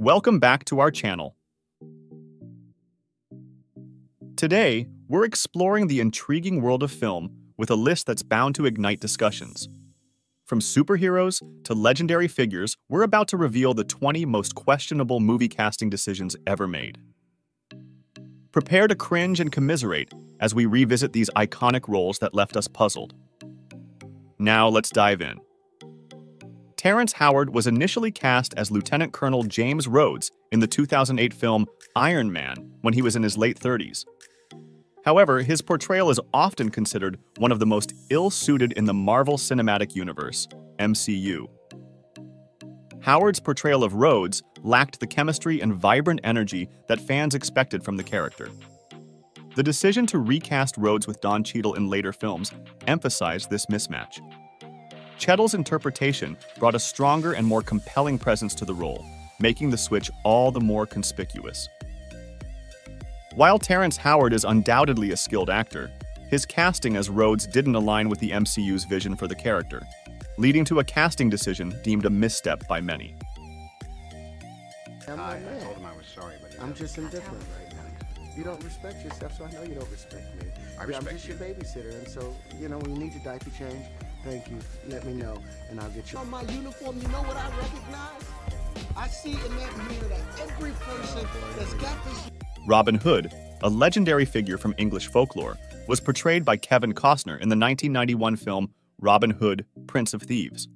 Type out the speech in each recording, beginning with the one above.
Welcome back to our channel. Today, we're exploring the intriguing world of film with a list that's bound to ignite discussions. From superheroes to legendary figures, we're about to reveal the 20 most questionable movie casting decisions ever made. Prepare to cringe and commiserate as we revisit these iconic roles that left us puzzled. Now let's dive in. Terrence Howard was initially cast as Lieutenant Colonel James Rhodes in the 2008 film Iron Man when he was in his late 30s. However, his portrayal is often considered one of the most ill-suited in the Marvel Cinematic Universe, MCU. Howard's portrayal of Rhodes lacked the chemistry and vibrant energy that fans expected from the character. The decision to recast Rhodes with Don Cheadle in later films emphasized this mismatch. Cheadle's interpretation brought a stronger and more compelling presence to the role, making the switch all the more conspicuous. While Terrence Howard is undoubtedly a skilled actor, his casting as Rhodes didn't align with the MCU's vision for the character, leading to a casting decision deemed a misstep by many. I told him I was sorry, but I'm just indifferent right now. You don't respect yourself, so I know you don't respect me. I'm just your babysitter, and so, when you need your diaper change, thank you. Let me know, and I'll get you. On my uniform, you know what I recognize? I see in that mirror that every person that's got this... Robin Hood, a legendary figure from English folklore, was portrayed by Kevin Costner in the 1991 film Robin Hood, Prince of Thieves.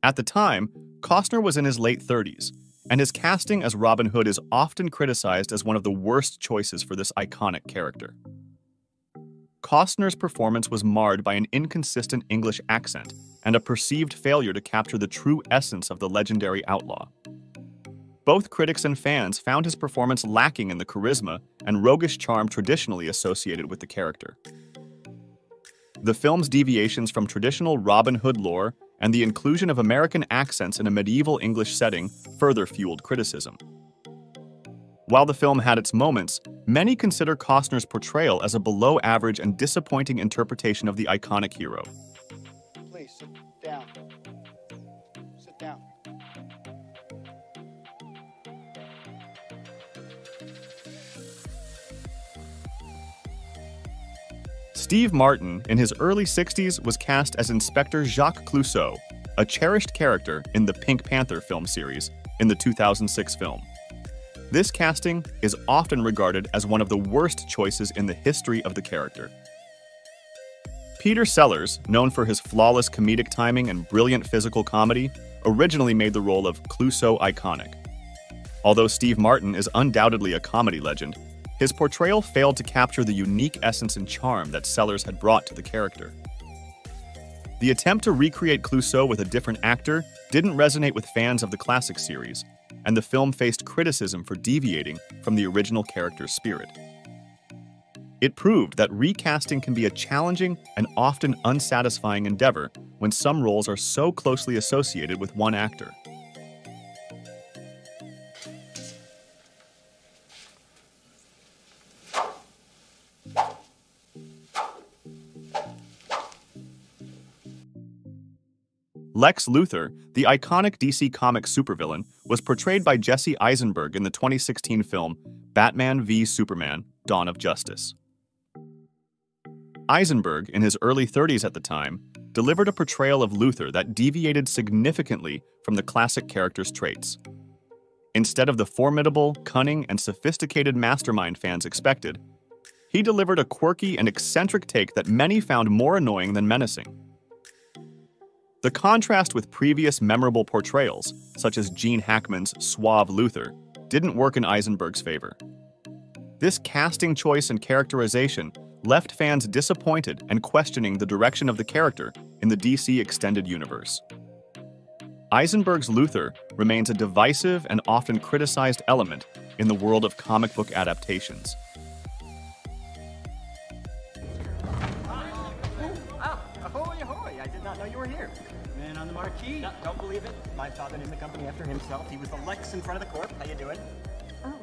At the time, Costner was in his late 30s, and his casting as Robin Hood is often criticized as one of the worst choices for this iconic character. Costner's performance was marred by an inconsistent English accent and a perceived failure to capture the true essence of the legendary outlaw. Both critics and fans found his performance lacking in the charisma and roguish charm traditionally associated with the character. The film's deviations from traditional Robin Hood lore and the inclusion of American accents in a medieval English setting further fueled criticism. While the film had its moments, many consider Costner's portrayal as a below-average and disappointing interpretation of the iconic hero. Please, sit down. Sit down. Steve Martin, in his early 60s, was cast as Inspector Jacques Clouseau, a cherished character in the Pink Panther film series in the 2006 film. This casting is often regarded as one of the worst choices in the history of the character. Peter Sellers, known for his flawless comedic timing and brilliant physical comedy, originally made the role of Clouseau iconic. Although Steve Martin is undoubtedly a comedy legend, his portrayal failed to capture the unique essence and charm that Sellers had brought to the character. The attempt to recreate Clouseau with a different actor didn't resonate with fans of the classic series, and the film faced criticism for deviating from the original character's spirit. It proved that recasting can be a challenging and often unsatisfying endeavor when some roles are so closely associated with one actor. Lex Luthor, the iconic DC Comics supervillain, was portrayed by Jesse Eisenberg in the 2016 film Batman v Superman: Dawn of Justice. Eisenberg, in his early 30s at the time, delivered a portrayal of Luthor that deviated significantly from the classic character's traits. Instead of the formidable, cunning, and sophisticated mastermind fans expected, he delivered a quirky and eccentric take that many found more annoying than menacing. The contrast with previous memorable portrayals, such as Gene Hackman's suave Luthor, didn't work in Eisenberg's favor. This casting choice and characterization left fans disappointed and questioning the direction of the character in the DC Extended Universe. Eisenberg's Luthor remains a divisive and often criticized element in the world of comic book adaptations. Ahoy, ahoy! I did not know you were here. Man on the marquee. No, don't believe it. My father named the company after himself. He was the Lex in front of the corp. How you doing? Oh.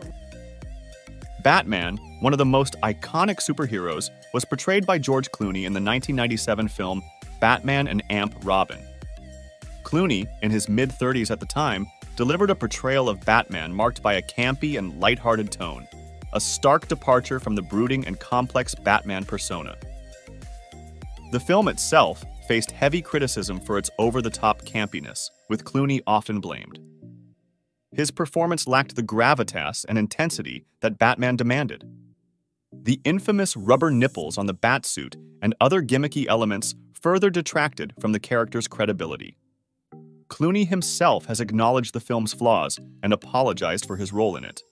Batman, one of the most iconic superheroes, was portrayed by George Clooney in the 1997 film Batman and Amp Robin. Clooney, in his mid-30s at the time, delivered a portrayal of Batman marked by a campy and lighthearted tone, a stark departure from the brooding and complex Batman persona. The film itself faced heavy criticism for its over-the-top campiness, with Clooney often blamed. His performance lacked the gravitas and intensity that Batman demanded. The infamous rubber nipples on the Batsuit and other gimmicky elements further detracted from the character's credibility. Clooney himself has acknowledged the film's flaws and apologized for his role in it.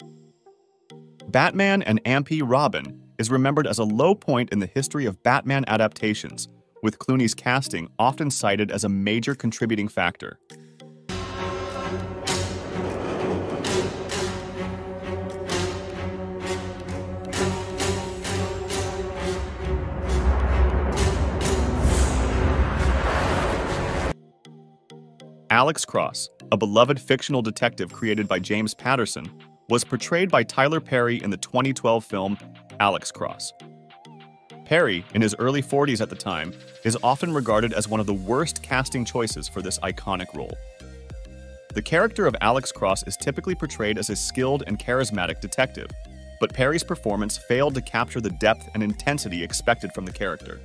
Batman and Ampy Robin is remembered as a low point in the history of Batman adaptations, with Clooney's casting often cited as a major contributing factor. Alex Cross, a beloved fictional detective created by James Patterson, was portrayed by Tyler Perry in the 2012 film Alex Cross. Perry, in his early 40s at the time, is often regarded as one of the worst casting choices for this iconic role. The character of Alex Cross is typically portrayed as a skilled and charismatic detective, but Perry's performance failed to capture the depth and intensity expected from the character.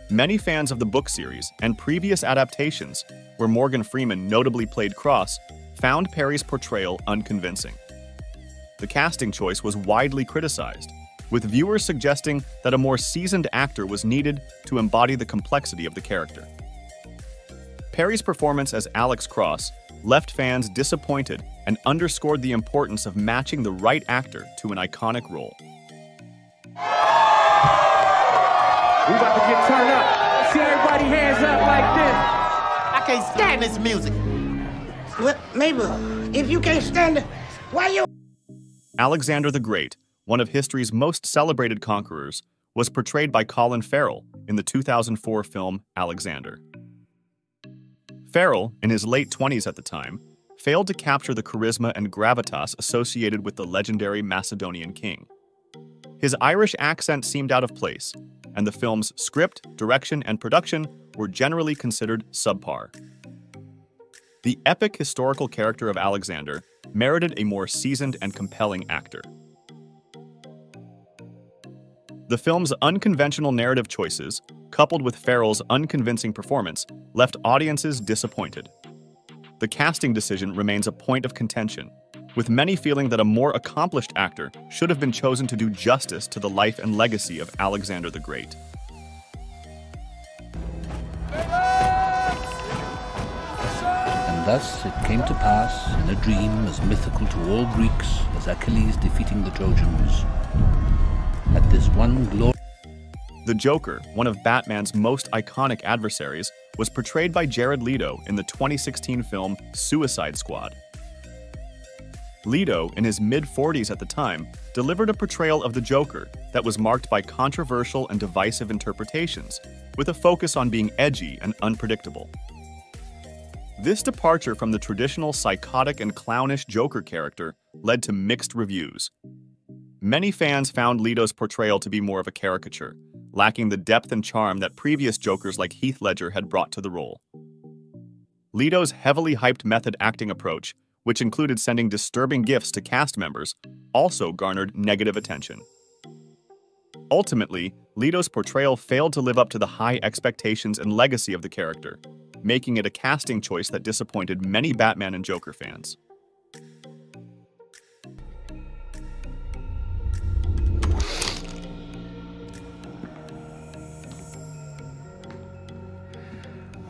Many fans of the book series and previous adaptations, where Morgan Freeman notably played Cross, found Perry's portrayal unconvincing. The casting choice was widely criticized, with viewers suggesting that a more seasoned actor was needed to embody the complexity of the character. Perry's performance as Alex Cross left fans disappointed and underscored the importance of matching the right actor to an iconic role. We about to get turned up. See everybody hands up like this. I can't stand this music. Well, Mabel, if you can't stand it, why you... Alexander the Great, one of history's most celebrated conquerors, was portrayed by Colin Farrell in the 2004 film Alexander. Farrell, in his late 20s at the time, failed to capture the charisma and gravitas associated with the legendary Macedonian king. His Irish accent seemed out of place, and the film's script, direction, and production were generally considered subpar. The epic historical character of Alexander merited a more seasoned and compelling actor. The film's unconventional narrative choices, coupled with Farrell's unconvincing performance, left audiences disappointed. The casting decision remains a point of contention, with many feeling that a more accomplished actor should have been chosen to do justice to the life and legacy of Alexander the Great. And thus it came to pass, in a dream as mythical to all Greeks as Achilles defeating the Trojans, at this one glory. The Joker, one of Batman's most iconic adversaries, was portrayed by Jared Leto in the 2016 film Suicide Squad. Leto, in his mid-40s at the time, delivered a portrayal of the Joker that was marked by controversial and divisive interpretations, with a focus on being edgy and unpredictable. This departure from the traditional psychotic and clownish Joker character led to mixed reviews. Many fans found Leto's portrayal to be more of a caricature, lacking the depth and charm that previous Jokers like Heath Ledger had brought to the role. Leto's heavily hyped method acting approach, which included sending disturbing gifts to cast members, also garnered negative attention. Ultimately, Leto's portrayal failed to live up to the high expectations and legacy of the character, making it a casting choice that disappointed many Batman and Joker fans.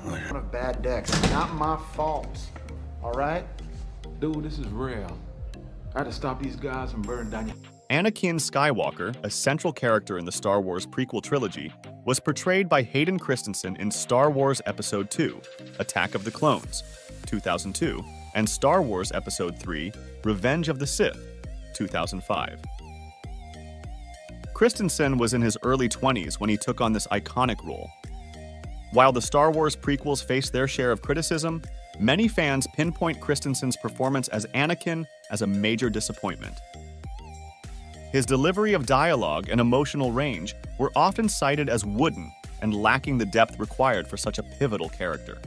One of bad decks, not my fault. All right? Dude, this is real. I had to stop these guys from burning down your... Anakin Skywalker, a central character in the Star Wars prequel trilogy, was portrayed by Hayden Christensen in Star Wars Episode II, Attack of the Clones, 2002, and Star Wars Episode III, Revenge of the Sith, 2005. Christensen was in his early 20s when he took on this iconic role. While the Star Wars prequels faced their share of criticism, many fans pinpoint Christensen's performance as Anakin as a major disappointment. His delivery of dialogue and emotional range were often cited as wooden and lacking the depth required for such a pivotal character.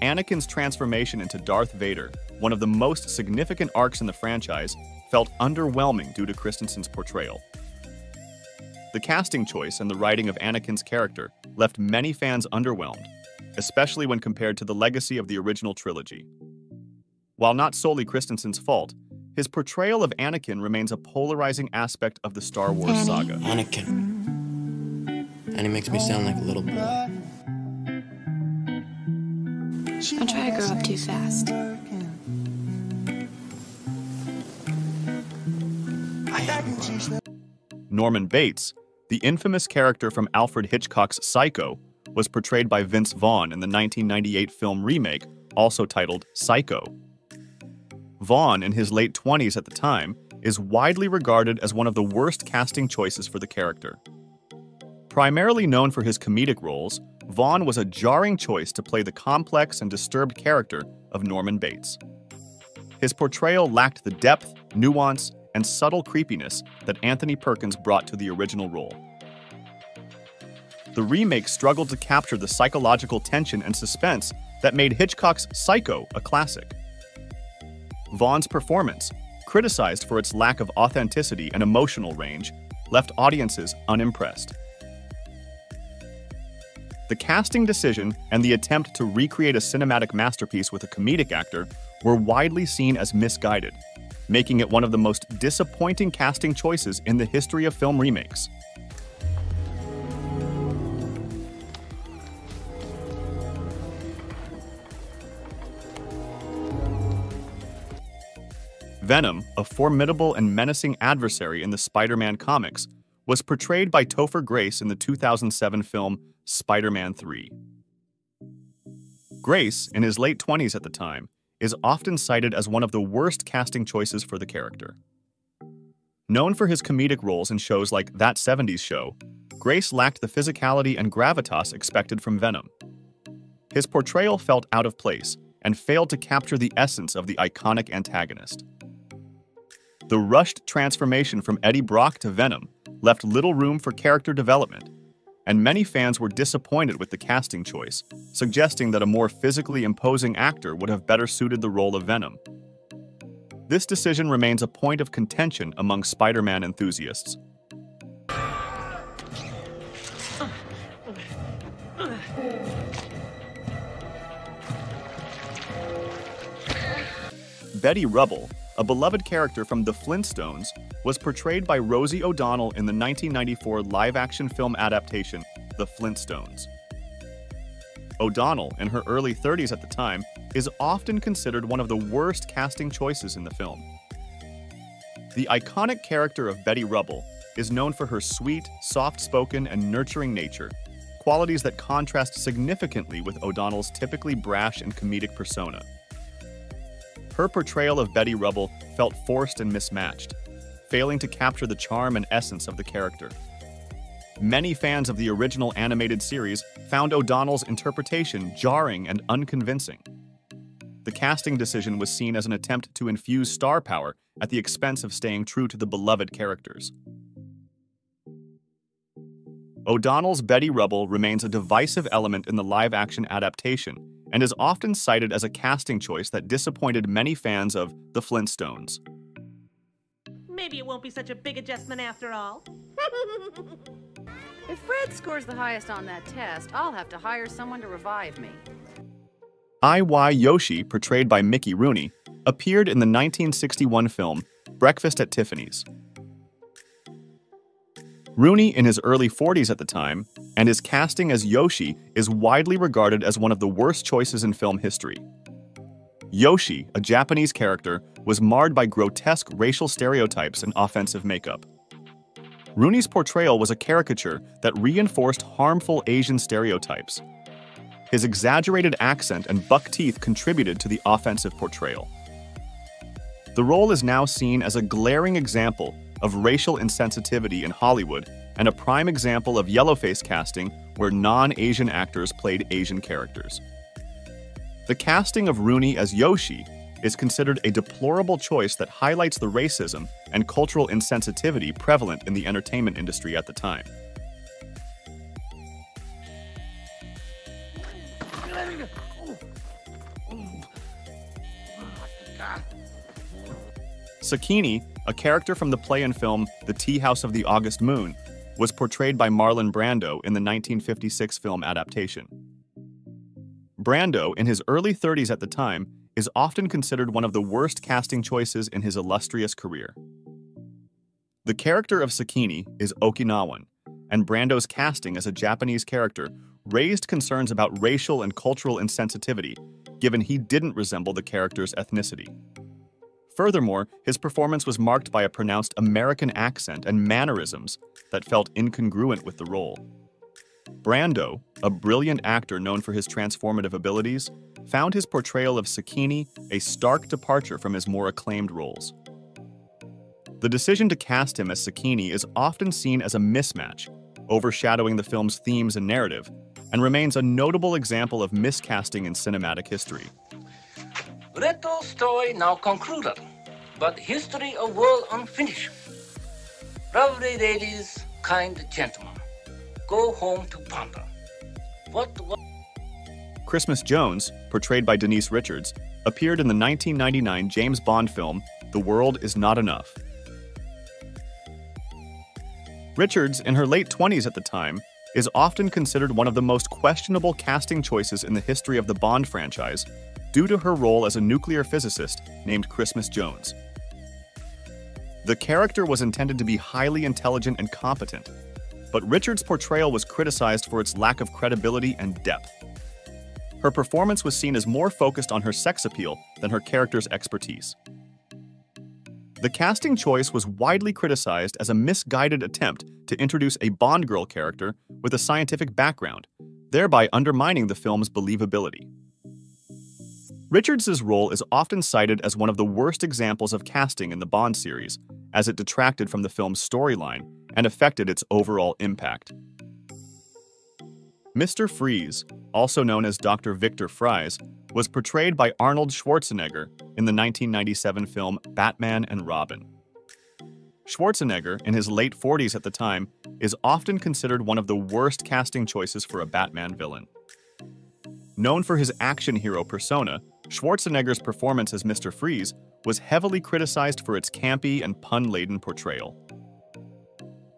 Anakin's transformation into Darth Vader, one of the most significant arcs in the franchise, felt underwhelming due to Christensen's portrayal. The casting choice and the writing of Anakin's character left many fans underwhelmed, especially when compared to the legacy of the original trilogy. While not solely Christensen's fault, his portrayal of Anakin remains a polarizing aspect of the Star Wars saga. Anakin. And he makes me sound like a little boy. Don't try to grow up too fast. Norman Bates, the infamous character from Alfred Hitchcock's Psycho, was portrayed by Vince Vaughn in the 1998 film remake, also titled Psycho. Vaughn, in his late 20s at the time, is widely regarded as one of the worst casting choices for the character. Primarily known for his comedic roles, Vaughn was a jarring choice to play the complex and disturbed character of Norman Bates. His portrayal lacked the depth, nuance, and subtle creepiness that Anthony Perkins brought to the original role. The remake struggled to capture the psychological tension and suspense that made Hitchcock's Psycho a classic. Vaughn's performance, criticized for its lack of authenticity and emotional range, left audiences unimpressed. The casting decision and the attempt to recreate a cinematic masterpiece with a comedic actor were widely seen as misguided, making it one of the most disappointing casting choices in the history of film remakes. Venom, a formidable and menacing adversary in the Spider-Man comics, was portrayed by Topher Grace in the 2007 film Spider-Man 3. Grace, in his late 20s at the time, is often cited as one of the worst casting choices for the character. Known for his comedic roles in shows like That 70s Show, Grace lacked the physicality and gravitas expected from Venom. His portrayal felt out of place and failed to capture the essence of the iconic antagonist. The rushed transformation from Eddie Brock to Venom left little room for character development, and many fans were disappointed with the casting choice, suggesting that a more physically imposing actor would have better suited the role of Venom. This decision remains a point of contention among Spider-Man enthusiasts. Betty Rubble, a beloved character from The Flintstones, was portrayed by Rosie O'Donnell in the 1994 live-action film adaptation, The Flintstones. O'Donnell, in her early 30s at the time, is often considered one of the worst casting choices in the film. The iconic character of Betty Rubble is known for her sweet, soft-spoken, and nurturing nature, qualities that contrast significantly with O'Donnell's typically brash and comedic persona. Her portrayal of Betty Rubble felt forced and mismatched, failing to capture the charm and essence of the character. Many fans of the original animated series found O'Donnell's interpretation jarring and unconvincing. The casting decision was seen as an attempt to infuse star power at the expense of staying true to the beloved characters. O'Donnell's Betty Rubble remains a divisive element in the live-action adaptation and is often cited as a casting choice that disappointed many fans of The Flintstones. Maybe it won't be such a big adjustment after all. If Fred scores the highest on that test, I'll have to hire someone to revive me. I.Y. Yoshi, portrayed by Mickey Rooney, appeared in the 1961 film Breakfast at Tiffany's. Rooney, in his early 40s at the time, and his casting as Yoshi is widely regarded as one of the worst choices in film history. Yoshi, a Japanese character, was marred by grotesque racial stereotypes and offensive makeup. Rooney's portrayal was a caricature that reinforced harmful Asian stereotypes. His exaggerated accent and buck teeth contributed to the offensive portrayal. The role is now seen as a glaring example of racial insensitivity in Hollywood and a prime example of yellowface casting where non-Asian actors played Asian characters. The casting of Rooney as Yoshi is considered a deplorable choice that highlights the racism and cultural insensitivity prevalent in the entertainment industry at the time. Sakini, a character from the play and film The Tea House of the August Moon, was portrayed by Marlon Brando in the 1956 film adaptation. Brando, in his early 30s at the time, is often considered one of the worst casting choices in his illustrious career. The character of Sakini is Okinawan, and Brando's casting as a Japanese character raised concerns about racial and cultural insensitivity, given he didn't resemble the character's ethnicity. Furthermore, his performance was marked by a pronounced American accent and mannerisms that felt incongruent with the role. Brando, a brilliant actor known for his transformative abilities, found his portrayal of Sakini a stark departure from his more acclaimed roles. The decision to cast him as Sakini is often seen as a mismatch, overshadowing the film's themes and narrative, and remains a notable example of miscasting in cinematic history. Little story now concluded, but history of world unfinished. Lovely ladies, kind gentlemen, go home to ponder. What? Christmas Jones, portrayed by Denise Richards, appeared in the 1999 James Bond film The World Is Not Enough. Richards, in her late 20s at the time, is often considered one of the most questionable casting choices in the history of the Bond franchise due to her role as a nuclear physicist named Christmas Jones. The character was intended to be highly intelligent and competent, but Richards' portrayal was criticized for its lack of credibility and depth. Her performance was seen as more focused on her sex appeal than her character's expertise. The casting choice was widely criticized as a misguided attempt to introduce a Bond girl character with a scientific background, thereby undermining the film's believability. Richards' role is often cited as one of the worst examples of casting in the Bond series, as it detracted from the film's storyline and affected its overall impact. Mr. Freeze, also known as Dr. Victor Fries, was portrayed by Arnold Schwarzenegger in the 1997 film Batman and Robin. Schwarzenegger, in his late 40s at the time, is often considered one of the worst casting choices for a Batman villain. Known for his action hero persona, Schwarzenegger's performance as Mr. Freeze was heavily criticized for its campy and pun-laden portrayal.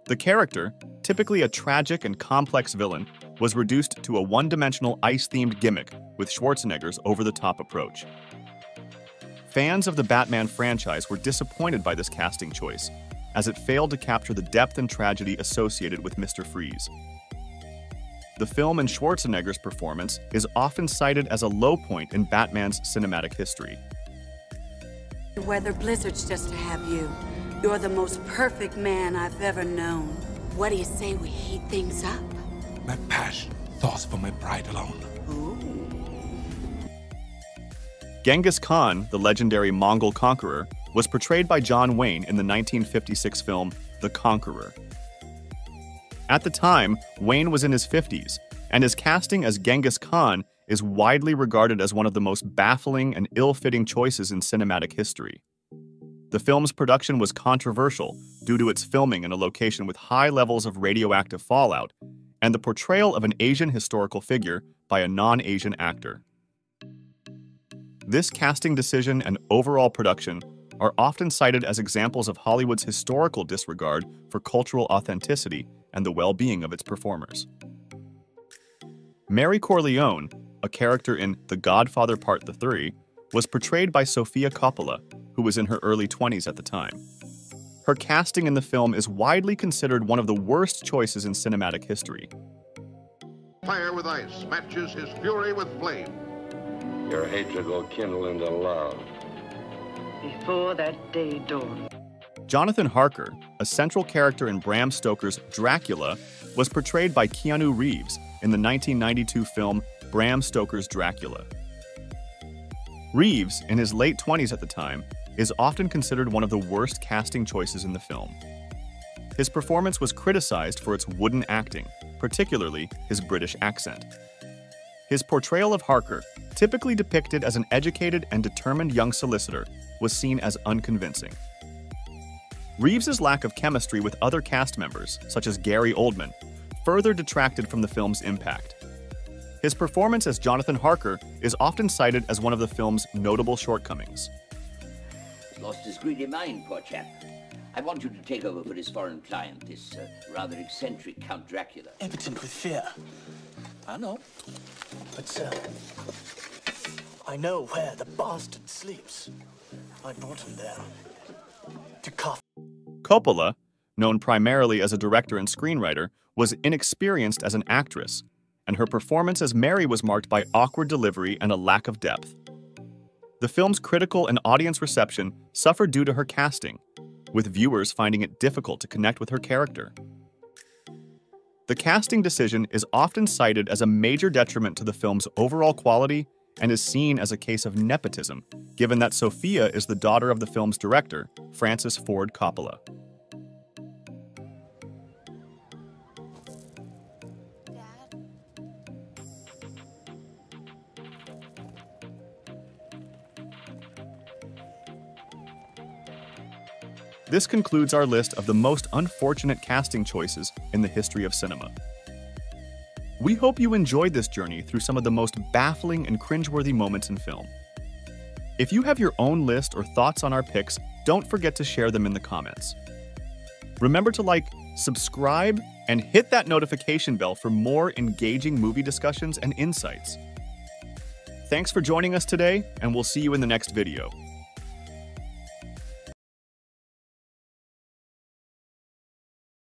The character, typically a tragic and complex villain, was reduced to a one-dimensional ice-themed gimmick with Schwarzenegger's over-the-top approach. Fans of the Batman franchise were disappointed by this casting choice, as it failed to capture the depth and tragedy associated with Mr. Freeze. The film and Schwarzenegger's performance is often cited as a low point in Batman's cinematic history. The weather blizzards just to have you. You're the most perfect man I've ever known. What do you say we heat things up? My passion, thoughts for my bride alone. Ooh. Genghis Khan, the legendary Mongol conqueror, was portrayed by John Wayne in the 1956 film The Conqueror. At the time, Wayne was in his 50s, and his casting as Genghis Khan is widely regarded as one of the most baffling and ill-fitting choices in cinematic history. The film's production was controversial due to its filming in a location with high levels of radioactive fallout and the portrayal of an Asian historical figure by a non-Asian actor. This casting decision and overall production are often cited as examples of Hollywood's historical disregard for cultural authenticity and the well-being of its performers. Mary Corleone, a character in The Godfather Part 3, was portrayed by Sofia Coppola, who was in her early 20s at the time. Her casting in the film is widely considered one of the worst choices in cinematic history. Fire with ice matches his fury with flame. Your hatred will kindle into love. Before that day dawns. Jonathan Harker, a central character in Bram Stoker's Dracula, was portrayed by Keanu Reeves in the 1992 film Bram Stoker's Dracula. Reeves, in his late 20s at the time, is often considered one of the worst casting choices in the film. His performance was criticized for its wooden acting, particularly his British accent. His portrayal of Harker, typically depicted as an educated and determined young solicitor, was seen as unconvincing. Reeves's lack of chemistry with other cast members, such as Gary Oldman, further detracted from the film's impact. His performance as Jonathan Harker is often cited as one of the film's notable shortcomings. Lost his greedy mind, poor chap. I want you to take over for his foreign client, this rather eccentric Count Dracula. Impotent with fear. I know. But, sir, I know where the bastard sleeps. I brought him there. To cuff. Coppola, known primarily as a director and screenwriter, was inexperienced as an actress, and her performance as Mary was marked by awkward delivery and a lack of depth. The film's critical and audience reception suffered due to her casting, with viewers finding it difficult to connect with her character. The casting decision is often cited as a major detriment to the film's overall quality and is seen as a case of nepotism, given that Sophia is the daughter of the film's director, Francis Ford Coppola. This concludes our list of the most unfortunate casting choices in the history of cinema. We hope you enjoyed this journey through some of the most baffling and cringeworthy moments in film. If you have your own list or thoughts on our picks, don't forget to share them in the comments. Remember to like, subscribe, and hit that notification bell for more engaging movie discussions and insights. Thanks for joining us today, and we'll see you in the next video.